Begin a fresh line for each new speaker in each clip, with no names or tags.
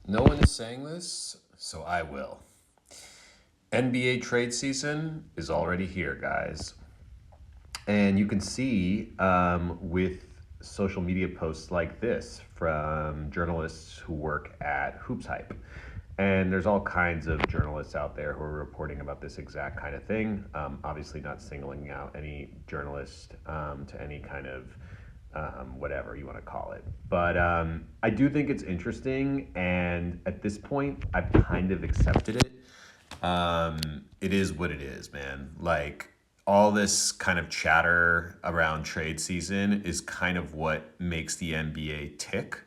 No one is saying this, so I will. NBA trade season is already here, guys. And you can see with social media posts like this from journalists who work at Hoops Hype. And there's all kinds of journalists out there who are reporting about this exact kind of thing. Obviously, not singling out any journalist to any kind of whatever you want to call it. But I do think it's interesting. And at this point, I've kind of accepted it. It is what it is, man. Like, all this kind of chatter around trade season is kind of what makes the NBA tick.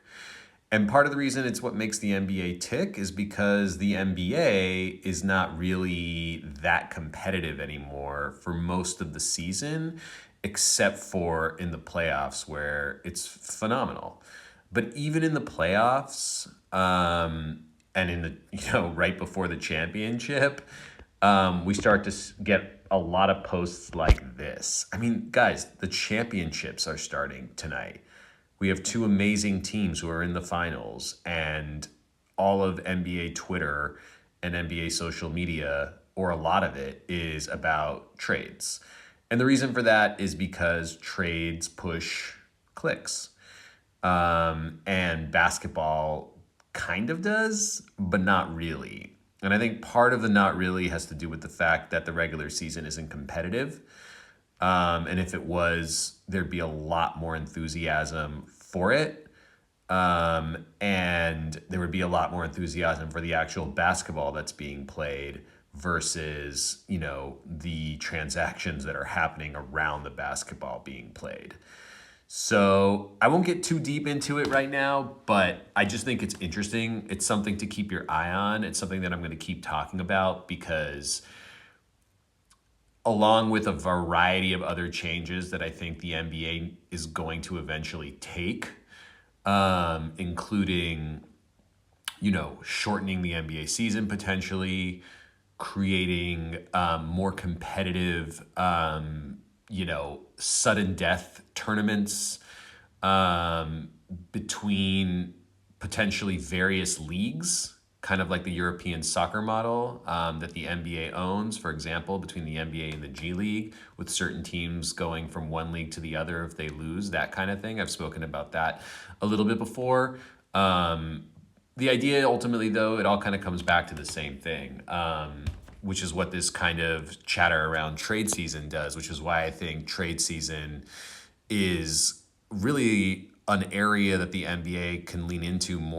And part of the reason it's what makes the NBA tick is because the NBA is not really that competitive anymore for most of the season, except for in the playoffs where it's phenomenal. But even in the playoffs, and in the right before the championship, we start to get a lot of posts like this. I mean, guys, the championships are starting tonight. We have two amazing teams who are in the finals, and all of NBA Twitter and NBA social media, or a lot of it, is about trades. And the reason for that is because trades push clicks. And basketball kind of does, but not really. And I think part of the not really has to do with the fact that the regular season isn't competitive. And if it was, there'd be a lot more enthusiasm for it. And there would be a lot more enthusiasm for the actual basketball that's being played versus, the transactions that are happening around the basketball being played. So I won't get too deep into it right now, but I just think it's interesting. It's something to keep your eye on. It's something that I'm going to keep talking about because, along with a variety of other changes that I think the NBA is going to eventually take, including, shortening the NBA season potentially, creating more competitive, sudden death tournaments between potentially various leagues, kind of like the European soccer model that the NBA owns, for example, between the NBA and the G League, with certain teams going from one league to the other if they lose, that kind of thing. I've spoken about that a little bit before. The idea ultimately, though, it all kind of comes back to the same thing, which is what this kind of chatter around trade season does, which is why I think trade season is really an area that the NBA can lean into more